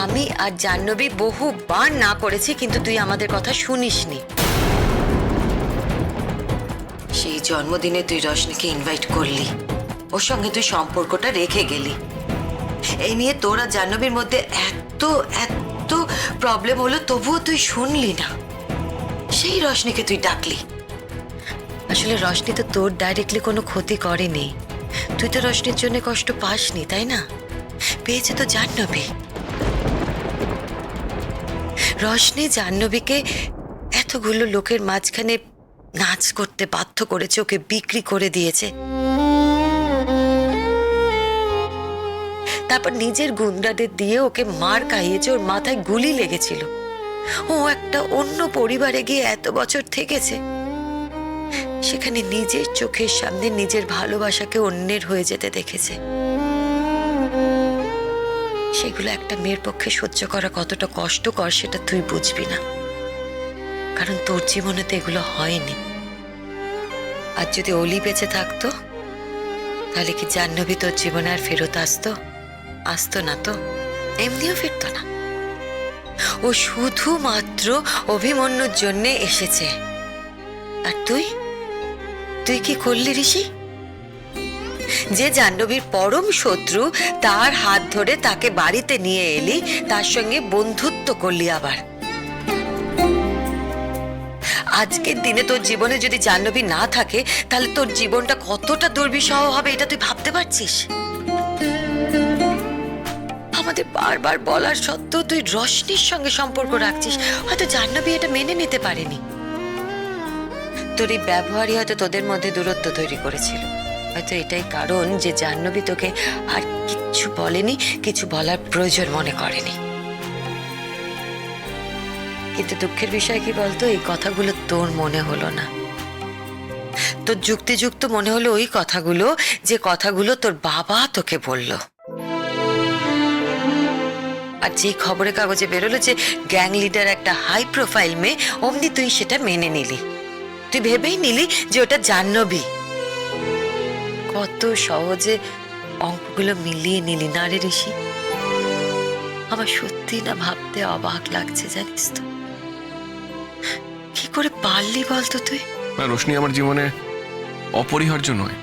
আমি আর জাহ্নবী বহুবার না করেছি, কিন্তু তুই আমাদের কথা শুনিসনি। সেই জন্মদিনে তুই রশনিকে ইনভাইট করলি, ওর সঙ্গে তুই সম্পর্কটা রেখে গেলি। এই নিয়ে তোর আর জাহ্নবীর মধ্যে এত এত প্রবলেম হলো, তবুও তুই শুনলি না। সেই রশনিকে তুই ডাকলি। আসলে রশনি তো তোর ডাইরেক্টলি কোনো ক্ষতি করেনি, তুই তো রশনির জন্য কষ্ট পাসনি, তাই না? পেয়েছে তো জাহ্নবী। রশনি জাহ্নবীকে এতগুলো লোকের মাঝখানে নাচ করতে বাধ্য করেছে, ওকে বিক্রি করে দিয়েছে। তারপর নিজের গুন্ডাদের দিয়ে ওকে মার খাইয়েছে, ওর মাথায় গুলি লেগেছিল। ও একটা অন্য পরিবারে গিয়ে এত বছর থেকেছে, সেখানে নিজের চোখের সামনে নিজের ভালোবাসাকে অন্যের হয়ে যেতে দেখেছে। সেগুলো একটা মেয়ের পক্ষে সহ্য করা কতটা কষ্টকর সেটা তুই বুঝবি না, কারণ তোর জীবনে তো এগুলো হয়নি। আর যদি অলি বেঁচে থাকতো, তাহলে কি জাহ্নবী তোর জীবনে আর ফেরত আসতো? আসতো না তো, এমনিও ফিরতো না। ও শুধুমাত্র অভিমন্যুর জন্যে এসেছে। আর তুই তুই কি করলি ঋষি? যে জাহ্নবীর পরম শত্রু, তার হাত ধরে তাকে বাড়িতে নিয়ে এলি, তার সঙ্গে বন্ধুত্ব করলি। আবার আজকের দিনে তোর জীবনে যদি জাহ্নবী না থাকে, তাহলে তোর জীবনটা কতটা দুর্বিষহ হবে এটা তুই ভাবতে পারছিস? আমাদের বারবার বলার সত্ত্বেও তুই রশনির সঙ্গে সম্পর্ক রাখছিস। হয়তো জাহ্নবী এটা মেনে নিতে পারেনি। তোর এই ব্যবহারই হয়তো তোদের মধ্যে দূরত্ব তৈরি করেছিল। হয়তো এটাই কারণ যে জাহ্নবী তোকে আর কিচ্ছু বলেনি, কিছু বলার প্রয়োজন মনে করেনি। কিন্তু দুঃখের বিষয় কি বলতো, এই কথাগুলো তোর মনে হলো না। তোর যুক্তিযুক্ত মনে হলো ওই কথাগুলো, যে কথাগুলো তোর বাবা তোকে বলল। আর যে খবরের কাগজে বেরোলো যে গ্যাং লিডার একটা হাই প্রোফাইল মেয়ে, অমনি তুই সেটা মেনে নিলি। তুই ভেবেই নিলি যে ওটা জাহ্নবী। কত সহজে অঙ্কগুলো মিলিয়ে নিলি না রে ঋষি? আমার সত্যি না ভাবতে অবাক লাগছে, জানিস তো। কি করে পারলি বলতো তুই? রোশনি আমার জীবনে অপরিহার্য নয়,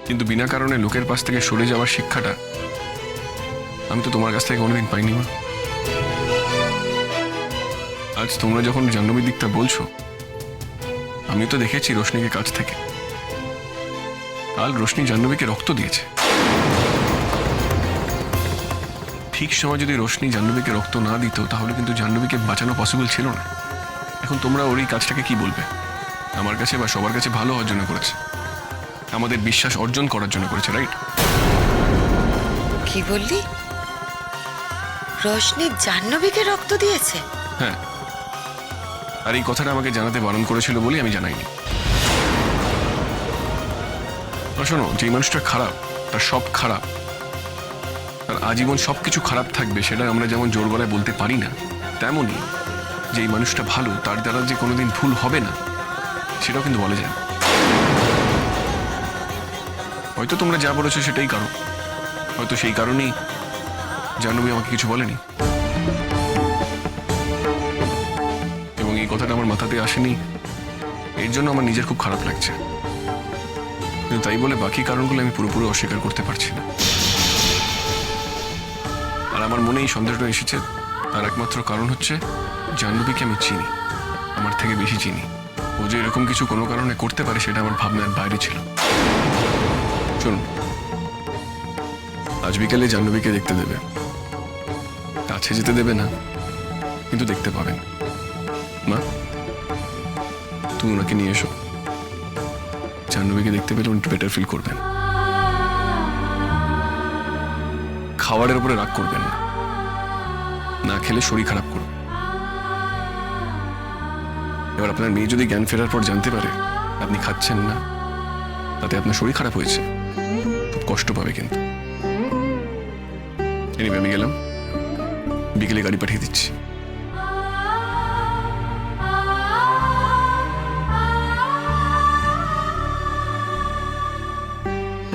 কিন্তু বিনা কারণে লোকের পাশ থেকে সরে যাওয়ার শিক্ষাটা আমি তো তোমার কাছ থেকে কোনোদিন পাইনি মা। আজ তোমরা যখন জাহ্নবীর দিকটা বলছো, আমি তো দেখেছি রোশনিকে কাছ থেকে। কাল রোশনি জাহ্নবীকে রক্ত দিয়েছে। ঠিক সময় যদি রোশনি জাহ্নবীকে রক্ত না দিত, তাহলে কিন্তু জাহ্নবীকে বাঁচানো পসিবল ছিল না। এখন তোমরা ওর এই কাজটাকে কি বলবে? আমার কাছে বা সবার কাছে ভালো হওয়ার জন্য করেছে, আমাদের বিশ্বাস অর্জন করার জন্য করেছে, রাইট? কি বললি? রোশনি জাহ্নবীকে রক্ত দিয়েছে? হ্যাঁ, আর এই কথাটা আমাকে জানাতে বারণ করেছিল বলে আমি জানাইনি। শোনো, যে মানুষটা খারাপ, তার সব খারাপ, তার আজীবন সবকিছু খারাপ থাকবে, সেটা আমরা যেমন জোর গলায় বলতে পারি না, তেমনই যে এই মানুষটা ভালো, তার দ্বারা যে কোনোদিন ভুল হবে না, সেটাও কিন্তু বলা যায় না। হয়তো তোমরা যা বলেছো সেটাই কারণ, হয়তো সেই কারণেই জাহ্নবী আমাকে কিছু বলেনি, এবং এই কথাটা আমার মাথাতে আসেনি, এর জন্য আমার নিজের খুব খারাপ লাগছে। কিন্তু তাই বলে বাকি কারণগুলো আমি পুরোপুরি অস্বীকার করতে পারছি না। আর আমার মনে এই সন্দেহটা এসেছে, তার একমাত্র কারণ হচ্ছে জাহ্নবীকে আমি চিনি, আমার থেকে বেশি চিনি। ও যে এরকম কিছু কোনো কারণে করতে পারে, সেটা আমার ভাবনার বাইরে ছিল। শুনুন, আজ বিকেলে জাহ্নবীকে দেখতে দেবে, কাছে যেতে দেবে না, কিন্তু দেখতে পাবেন। মা, তুমি ওনাকে নিয়ে এসো। জাহ্নবীকে দেখতে পেলে উনি একটু বেটার ফিল করবেন। খাবারের উপরে রাগ করবেন না, না খেলে শরীর খারাপ করবে। এবার আপনার মেয়ে যদি জ্ঞান ফেরার পর জানতে পারে আপনি খাচ্ছেন না, তাতে আপনার শরীর খারাপ হয়েছে, খুব কষ্ট পাবে। কিন্তু এনিওয়ে, আমি গেলাম, বিকেলে গাড়ি পাঠিয়ে দিচ্ছি।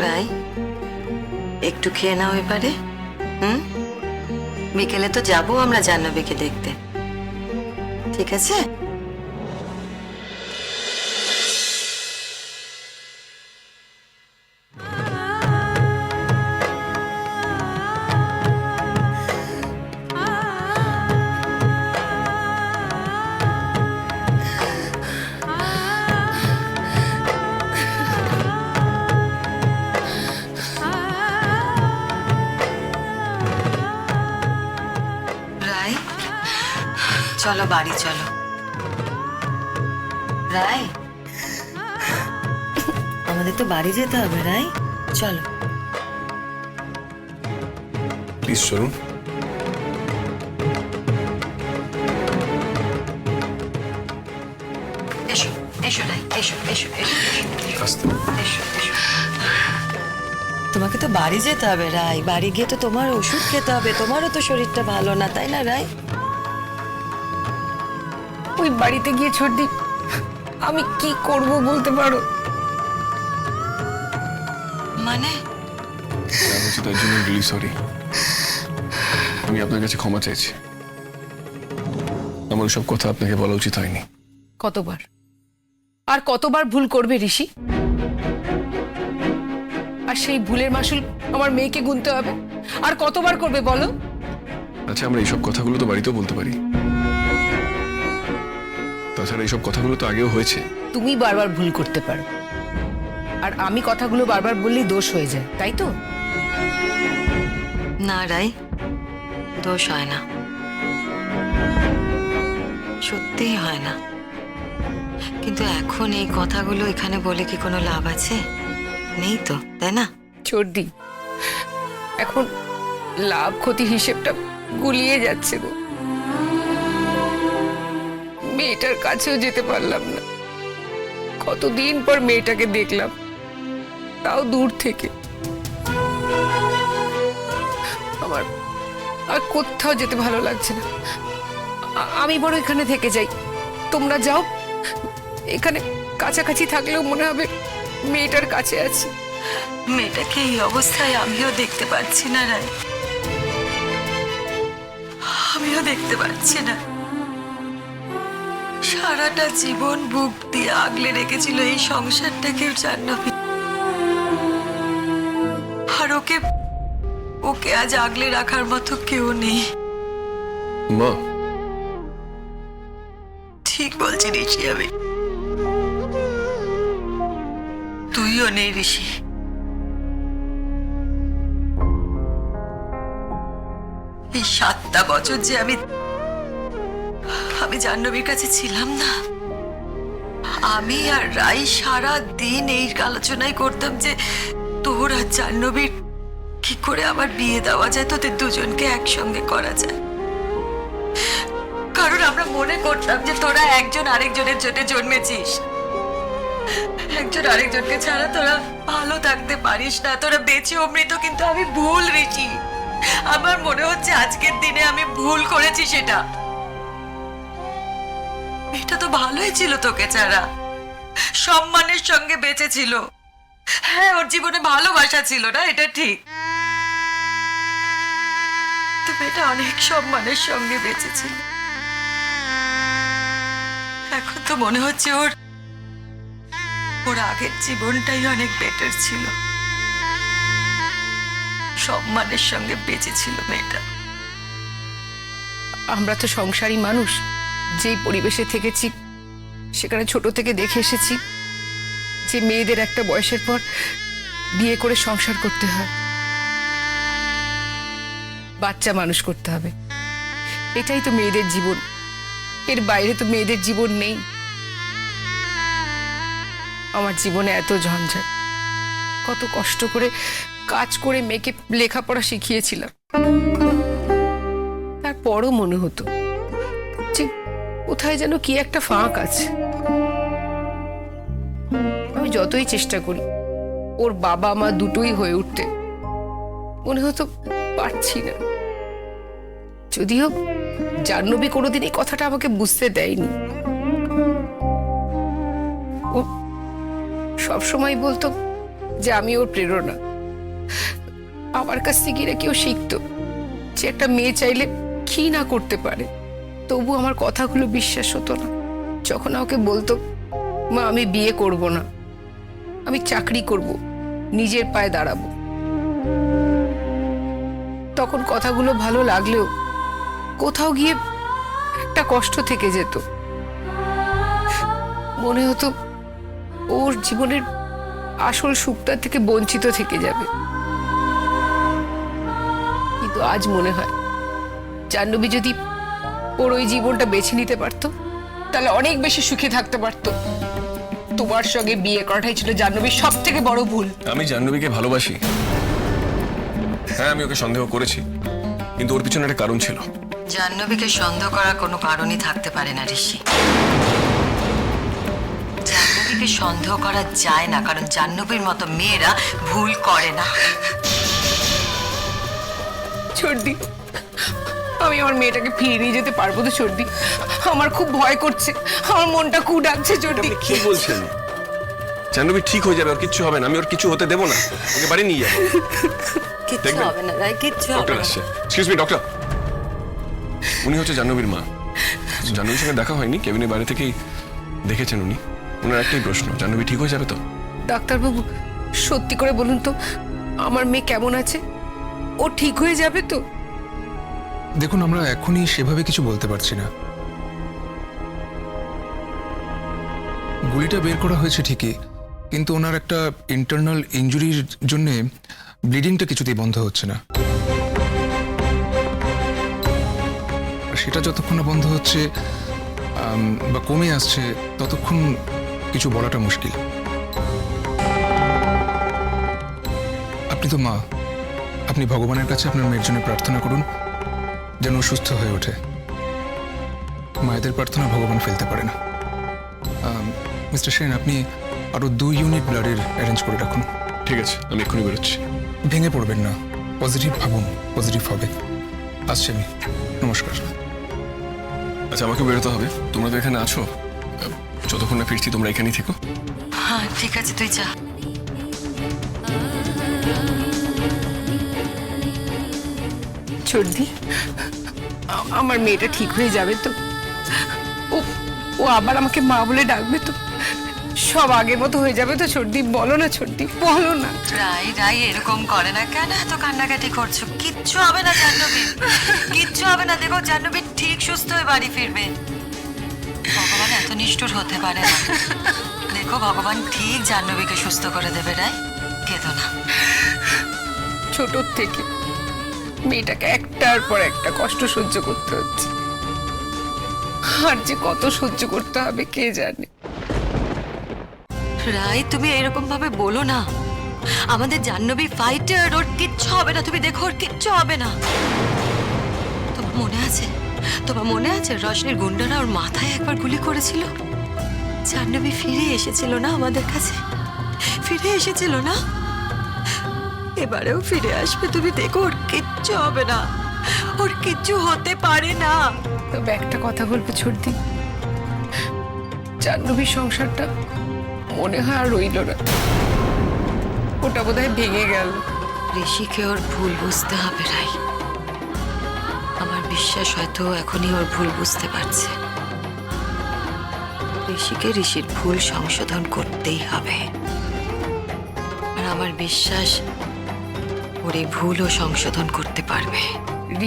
ভাই, একটু খেয়ে নাও এবারে। হুম, বিকেলে তো যাবো আমরা জাহ্নবীকে দেখতে, ঠিক আছে? রাই, চলো বাড়ি চলো। রাই, আমাদের তো বাড়ি যেতে হবে রাই, চলো। প্লিজ চলুন। এসো এসো রাই, এসো এসো এসো আসতে এসো এসো। তোমাকে তো বাড়ি যেতে হবে রাই, বাড়ি গিয়ে তো তোমার ওষুধ খেতে হবে, তোমারও তো শরীরটা ভালো না, তাই না রাই? ওই বাড়িতে গিয়ে ছোটদি আমি কি করব বলতে পারো? মানে যা হয়েছে তার জন্য রিলি সরি। আমি আপনার কাছে ক্ষমা চাইছি, আমার সব কথা আপনাকে বলা উচিত হয়নি। কতবার আর কতবার ভুল করবে ঋষি? আর সেই ভুলের মাসুল আমার মেয়েকে গুনতে হবে। আর কতবার করবে বলো? আচ্ছা, আমরা এইসব কথাগুলো তো বাড়িতেও বলতে পারি। তাছাড়া এইসব কথাগুলো তো আগেও হয়েছে। তুমি বারবার ভুল করতে পারো, আর আমি কথাগুলো বারবার বললেই দোষ হয়ে যায়, তাই তো? না রাই, দোষ হয় না, সত্যিই হয় না। কিন্তু এখন এই কথাগুলো এখানে বলে কি কোনো লাভ আছে? নেই তো, তাই না? ছোটদি, এখন লাভ ক্ষতি হিসেবটা গুলিয়ে যাচ্ছে গো। মেয়েটার কাছেও যেতে পারলাম না, কতদিন পর মেয়েটাকে দেখলাম, তাও দূর থেকে। আমার আর কোথাও যেতে ভালো লাগছে না। আমি বড় এখানে থেকে যাই, তোমরা যাও। এখানে কাছাকাছি থাকলেও মনে হবে মেয়েটার কাছে আছি। মেয়েটাকে এই অবস্থায় আমিও দেখতে পাচ্ছি না রাই, আমিও দেখতে পাচ্ছি না। সারাটা জীবন বুক দিয়ে আগলে রেখেছিল এই সংসারটাকে জাহ্নবী, আর ওকে ওকে আজ আগলে রাখার মতো কেউ নেই। মা, ঠিক বলছি ঋষি, আমি তুইও নেই ঋষি। এই 7টা বছর যে আমি জাহ্নবীর কাছে ছিলাম না, আমি আর রাই সারা দিন এই আলোচনাই করতাম যে তোর আর জাহ্নবীর কি করে আবার বিয়ে দেওয়া যায়, তোদের দুজনকে একসঙ্গে করা যায়। কারণ আমরা মনে করতাম যে তোরা একজন আরেকজনের জন্য জন্মেছিস, একজন আরেকজনকে ছাড়া তোরা ভালো থাকতে পারিস না, তোরা বেঁচে অমৃত। কিন্তু আমি ভুল ঋষি, আমার মনে হচ্ছে আজকের দিনে আমি ভুল করেছি। সেটা এটা তো ভালোই ছিল, তোকে ছাড়া সম্মানের সঙ্গে বেঁচে ছিল। হ্যাঁ, ওর জীবনে ভালোবাসা ছিল না, এটা ঠিক, তবে এটা অনেক সম্মানের সঙ্গে বেঁচে ছিল। এখন তো মনে হচ্ছে ওর আগের জীবনটাই অনেক বেটার ছিল, সম্মানের সঙ্গে বেঁচে ছিল মেয়েটা। আমরা তো সংসারী মানুষ, যেই পরিবেশে থেকেছি সেখানে ছোট থেকে দেখে এসেছি যে মেয়েদের একটা বয়সের পর বিয়ে করে সংসার করতে হয়, বাচ্চা মানুষ করতে হবে। এটাই তো মেয়েদের জীবন, এর বাইরে তো মেয়েদের জীবন নেই। আমার জীবনে এত ঝঞ্ঝাট, কত কষ্ট করে কাজ করে মেয়েকে লেখাপড়া শিখিয়েছিলাম, তারপরও মনে হতো যে কোথায় যেন কি একটা ফাঁক আছে। আমি যতই চেষ্টা করি ওর বাবা মা দুটোই হয়ে উঠতে, মনে হতো পারছি না। যদিও জাহ্নবী কোনোদিন এই কথাটা আমাকে বুঝতে দেয়নি, ও সবসময় বলতো যে আমি ওর প্রেরণা, আমার কাছ থেকে এরা কেউ শিখতো যে একটা মেয়ে চাইলে কি না করতে পারে, তবু আমার কথাগুলো বিশ্বাস হতো না। যখন ওকে বলতো, মা আমি বিয়ে করব না, আমি চাকরি করব, নিজের পায়ে দাঁড়াবো, তখন কথাগুলো ভালো লাগলেও কোথাও গিয়ে একটা কষ্ট থেকে যেত। মনে হতো ওর জীবনের আসল সুখটা থেকে বঞ্চিত থেকে যাবে। কিন্তু আজ মনে হয় জাহ্নবী যদি ওর ওই জীবনটা বেছে নিতে পারতো, তাহলে অনেক বেশি সুখে থাকতে পারতো। তোমার সঙ্গে বিয়ে করাটাই ছিল জাহ্নবীর সব থেকে বড় ভুল। আমি জাহ্নবীকে ভালোবাসি। হ্যাঁ, আমি ওকে সন্দেহ করেছি, কিন্তু ওর পিছনে একটা কারণ ছিল। জাহ্নবীকে সন্দেহ করার কোনো কারণই থাকতে পারে না ঋষি। জাহ্নবীকে সন্দেহ করা যায় না, কারণ জাহ্নবীর মতো মেয়েরা ভুল করে না। ছোটদি, আমি আমার মেয়েটাকে ফিরিয়ে নিয়ে যেতে পারবো তো ছোটদি? আমার খুব ভয় করছে, আমার মনটা খুব ডাকছে ছোটদি। কি বলছেন? জাহ্নবী ঠিক হয়ে যাবে, ওর কিচ্ছু হবে না। আমি ওর কিছু হতে দেবো না, ওকে বাড়ি নিয়ে যাবো। কিচ্ছু দেখবেন? হবে না রাই, কিচ্ছু হবে ডক্টর না। আসছে। Excuse me doctor. উনি হচ্ছে জাহ্নবীর মা। জাহ্নবীর সঙ্গে দেখা হয়নি, কেবিনের বাইরে থেকেই দেখেছেন উনি। ওনার একটাই প্রশ্ন, জাহ্নবী ঠিক হয়ে যাবে তো? ডাক্তারবাবু, সত্যি করে বলুন তো, আমার মেয়ে কেমন আছে? ও ঠিক হয়ে যাবে তো? দেখুন, আমরা এখনই সেভাবে কিছু বলতে পারছি না। গুলিটা বের করা হয়েছে ঠিকই, কিন্তু ওনার একটা ইন্টারনাল ইনজুরির জন্যে ব্লিডিংটা কিছুতেই বন্ধ হচ্ছে না। আর সেটা যতক্ষণ না বন্ধ হচ্ছে বা কমে আসছে, ততক্ষণ কিছু বলাটা মুশকিল। আপনি তো মা, আপনি ভগবানের কাছে আপনার মেয়ের জন্য প্রার্থনা করুন যেন ও সুস্থ হয়ে ওঠে। মায়েদের প্রার্থনা ভগবান ফেলতে পারে না। মিস্টার সেন, আপনি আরো 2 ইউনিট ব্লাডের অ্যারেঞ্জ করে রাখুন। ঠিক আছে, আমি এক্ষুনি বেরোচ্ছি। ভেঙে পড়বেন না, পজিটিভ ভাবুন, পজিটিভ হবে। আসছি আমি, নমস্কার। আচ্ছা, আমাকে বেরোতে হবে। তোমরা তো এখানে আছো, যতক্ষণ না ফিরছি তোমরা এখানেই থেকো। হ্যাঁ ঠিক আছে, তুই যা। ছোটদি, আমার মেয়েটা ঠিক হয়ে যাবে তো? ও ও আবার আমাকে মা বলে ডাকবে তো? সব আগের মতো হয়ে যাবে তো ছোটদি? বলো না ছোটদি, বলো না। রাই রাই এরকম করে না, কেন এত কান্নাকাটি করছো? কিচ্ছু হবে না জাহ্নবী, কিচ্ছু হবে না। দেখো জাহ্নবী ঠিক সুস্থ হয়ে বাড়ি ফিরবে। ভগবান এত নিষ্ঠুর হতে পারে না। দেখো ভগবান ঠিক জাহ্নবীকে সুস্থ করে দেবে। রাই, কেঁদো না। ছোটর থেকে মেয়েটাকে একটার পর একটা কষ্ট সহ্য করতে হচ্ছে, আর যে কত সহ্য করতে হবে কে জানে। রাই, তুমি এরকম ভাবে বলো না। আমাদের জাহ্নবী ফাইটার, ওর কিচ্ছু হবে না। তুমি দেখো, ওর কিচ্ছু হবে না। তোমার মনে আছে? তোমার মনে আছে রশনির গুন্ডারা ওর মাথায় একবার গুলি করেছিল? জাহ্নবী ফিরে এসেছিল না আমাদের কাছে? ফিরে এসেছিল না? এবারেও ফিরে আসবে। তুমি দেখো, ওর কিচ্ছু হবে না, ওর কিচ্ছু হতে পারে না। তবে একটা কথা বলবো ছোটদি, জাহ্নবীর সংসারটা মনে হয় আর রইল না, ওটা বোধহয় ভেঙে গেল। ঋষিকে ওর ভুল বুঝতে হবে রাই। আমার বিশ্বাস হয়তো এখনই ওর ভুল বুঝতে পারছে। ঋষিকে ঋষির ভুল সংশোধন করতেই হবে। আর আমার বিশ্বাস ওর এই ভুলও সংশোধন করতে পারবে।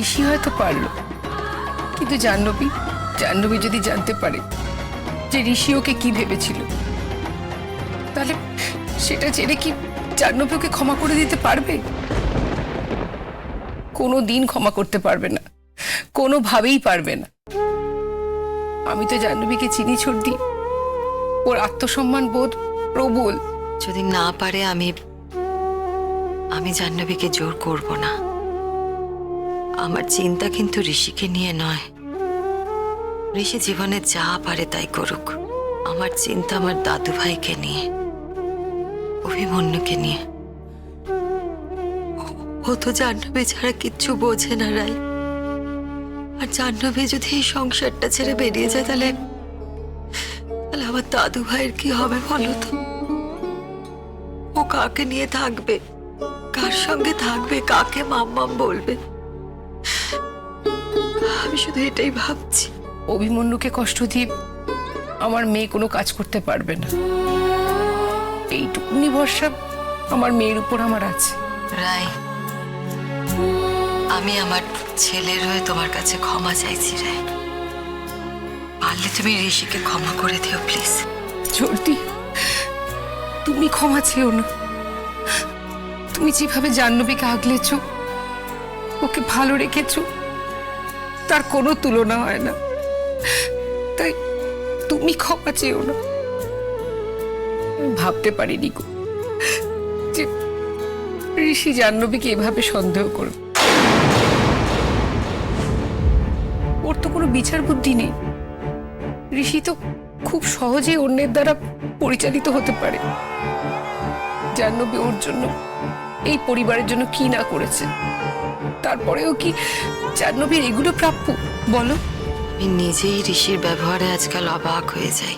ঋষি হয়তো পারলো, কিন্তু জাহ্নবী যদি জানতে পারে যে ঋষি ওকে কি ভেবেছিল, তাহলে সেটা জেনে কি জাহ্নবী ওকে ক্ষমা করে দিতে পারবে? কোনো দিন ক্ষমা করতে পারবে না, কোনোভাবেই পারবে না। আমি তো জাহ্নবীকে চিনি ছোটদি, ওর আত্মসম্মান বোধ প্রবল। যদি না পারে আমি জাহ্নবীকে জোর করব না। আমার চিন্তা কিন্তু ঋষিকে নিয়ে নয়। ঋষি জীবনে যা পারে তাই করুক। আমার চিন্তা আমার দাদু ভাইকে নিয়ে, অভিমন্যুকে নিয়ে। ও তো জাহ্নবী ছাড়া কিচ্ছু বোঝে না রাই। আর জাহ্নবী যদি এই সংসারটা ছেড়ে বেরিয়ে যায়, তাহলে আমার দাদু ভাইয়ের কি হবে বলো তো? ও কাকে নিয়ে থাকবে, কার সঙ্গে থাকবে, কাকে মাম্মাম বলবে? আমি শুধু এটাই ভাবছি। অভিমন্যুকে কষ্ট দিয়ে আমার মেয়ে কোনো কাজ করতে পারবে না, এইটুকুনি ভরসা আমার মেয়ের উপর আমার আছে। রাই, আমি আমার ছেলের হয়ে তোমার কাছে ক্ষমা চাইছি রাই। পারলে তুমি ঋষিকে ক্ষমা করে দিও প্লিজ। চর্দি, তুমি ক্ষমা চেও না। তুমি যেভাবে জাহ্নবীকে আগলেছ, ওকে ভালো রেখেছ, তার কোনো তুলনা হয় না। তাই তুমি ক্ষমা চেও না। আমি ভাবতে পারিনি গো যে ঋষি জাহ্নবীকে এভাবে সন্দেহ করবে। ওর তো কোনো বিচার বুদ্ধি নেই। ঋষি তো খুব সহজেই অন্যের দ্বারা পরিচালিত হতে পারে। জাহ্নবী ওর জন্য, এই পরিবারের জন্য কি না করেছে, তারপরেও কি জাহ্নবীর এগুলো প্রাপ্য বলো? আমি নিজেই ঋষির ব্যবহারে আজকাল অবাক হয়ে যাই।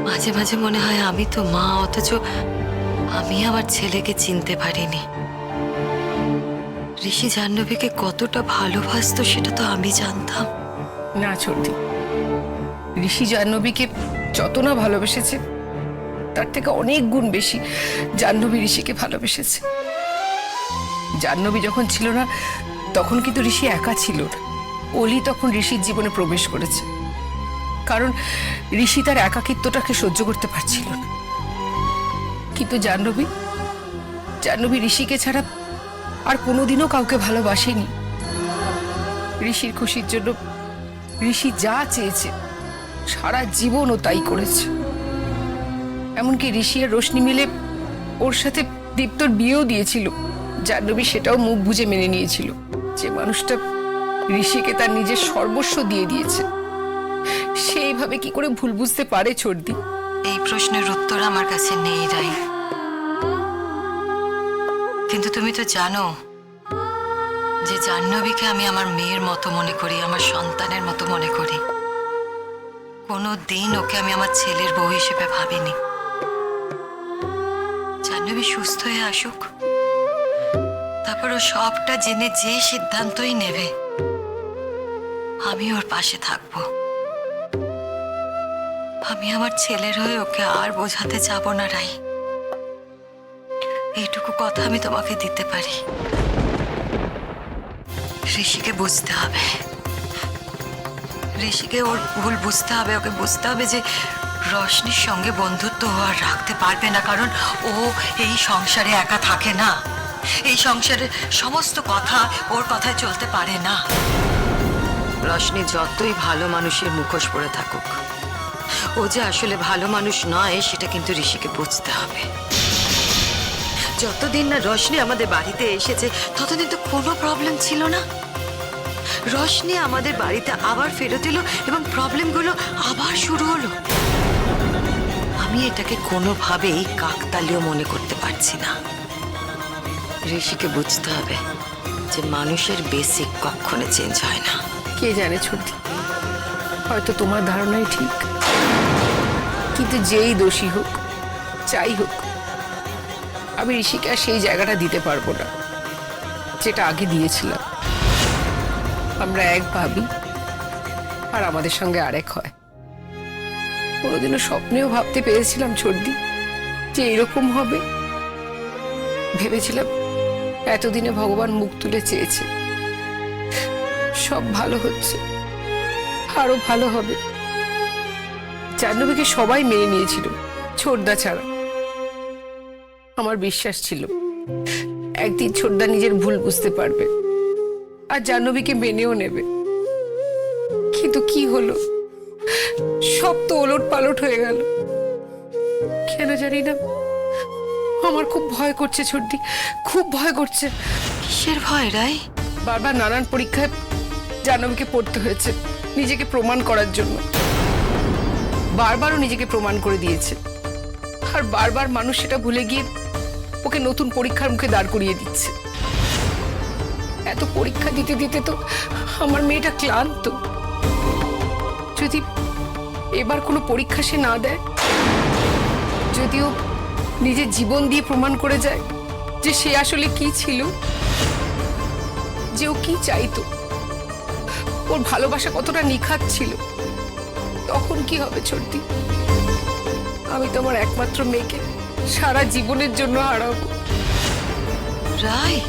মাঝে মাঝে মনে হয় আমি তো মা, অথচ আমি আমার ছেলেকে চিনতে পারিনি। ঋষি জাহ্নবীকে কতটা ভালোবাসতো সেটা তো আমি জানতাম না ছোটি, ঋষি জাহ্নবীকে যত না ভালোবেসেছে তার থেকে অনেক গুণ বেশি জাহ্নবী ঋষিকে ভালোবেসেছে। জাহ্নবী যখন ছিল না তখন কিন্তু ঋষি একা ছিল না। অলি তখন ঋষির জীবনে প্রবেশ করেছে, কারণ ঋষি তার একাকিত্বটাকে সহ্য করতে পারছিল না। কিন্তু জাহ্নবী ঋষিকে ছাড়া আর কোনোদিনও কাউকে ভালোবাসেনি। ঋষির খুশির জন্য ঋষি যা চেয়েছে সারা জীবন ও তাই করেছে। এমনকি ঋষি আর রোশনি মিলে ওর সাথে দীপ্তর বিয়েও দিয়েছিল। জাহ্নবী সেটাও মুখ বুজে মেনে নিয়েছিল। যে মানুষটা ঋষিকে তার নিজের সর্বস্ব দিয়ে দিয়েছে, সেইভাবে কি করে ভুল বুঝতে পারে ছোটদি? এই প্রশ্নের উত্তর আমার কাছে নেই রাই। কিন্তু তুমি তো জানো যে জাহ্নবীকে আমি আমার মেয়ের মতো মনে করি, আমার সন্তানের মতো মনে করি। কোনো দিন ওকে আমি আমার ছেলের বউ হিসেবে ভাবিনি। জাহ্নবী সুস্থ হয়ে আসুক, তারপর ও সবটা জেনে যে সিদ্ধান্তই নেবে আমি ওর পাশে থাকবো। আমি আমার ছেলের হয়ে ওকে আর বোঝাতে যাব না রাই। এইটুকু কথা আমি তোমাকে দিতে পারি। ঋষিকে বুঝতে হবে, ঋষিকে ওর ভুল বুঝতে হবে। ওকে বুঝতে হবে যে রশনির সঙ্গে বন্ধুত্ব ও আর রাখতে পারবে না, কারণ ও এই সংসারে একা থাকে না। এই সংসারের সমস্ত কথা ওর কথায় চলতে পারে না। রশনি যতই ভালো মানুষের মুখোশ পরে থাকুক, ও যে আসলে ভালো মানুষ নয় সেটা কিন্তু ঋষিকে বুঝতে হবে। যতদিন না রশনি আমাদের বাড়িতে এসেছে ততদিন তো কোনো প্রবলেম ছিল না। রশনি আমাদের বাড়িতে আবার ফেরত এলো এবং প্রবলেমগুলো আবার শুরু হলো। আমি এটাকে কোনোভাবেই কাকতালীয় মনে করতে পারছি না। ঋষিকে বুঝতে হবে যে মানুষের বেসিক কখনো চেঞ্জ হয় না। কে জানে ছোটি, হয়তো তোমার ধারণাই ঠিক। কিন্তু যেই দোষী হোক, যাই হোক, আমি ঋষিকে আর সেই জায়গাটা দিতে পারবো না যেটা আগে দিয়েছিলাম। আমরা এক ভাবি আর আমাদের সঙ্গে আরেক হয়। কোনোদিনও স্বপ্নেও ভাবতে পেরেছিলাম ছোটদি যে এরকম হবে? ভেবেছিলাম এতদিনে ভগবান মুখ তুলে চেয়েছে, সব ভালো হচ্ছে, আরো ভালো হবে। জাহ্নবীকে সবাই মেনে নিয়েছিল ছোটদা ছাড়া। আমার বিশ্বাস ছিল একদিন ছোটদা নিজের ভুল বুঝতে পারবে আর জাহ্নবীকে মেনেও নেবে। কিন্তু কি হলো, সব তো ওলট পালট হয়ে গেল। কেন জানি না, আমার খুব ভয় করছে ছোটদি, খুব ভয় করছে। কিসের ভয় রাই? বারবার নানান পরীক্ষায় জাহ্নবীকে পড়তে হয়েছে নিজেকে প্রমাণ করার জন্য। বারবারও নিজেকে প্রমাণ করে দিয়েছে, আর বারবার মানুষ সেটা ভুলে গিয়ে ওকে নতুন পরীক্ষার মুখে দাঁড় করিয়ে দিচ্ছে। এত পরীক্ষা দিতে দিতে তো আমার মেয়েটা ক্লান্ত। যদি এবার কোনো পরীক্ষা সে না দেয়, যদিও নিজের জীবন দিয়ে প্রমাণ করে যায় যে সে আসলে কি ছিল, যে ও কি চাইতো, ওর ভালোবাসা কতটা নিখাত ছিল, তখন কি হবে ছোটদি? আমি তো আমার একমাত্র মেয়েকে সারা জীবনের জন্য হারাবো। রায়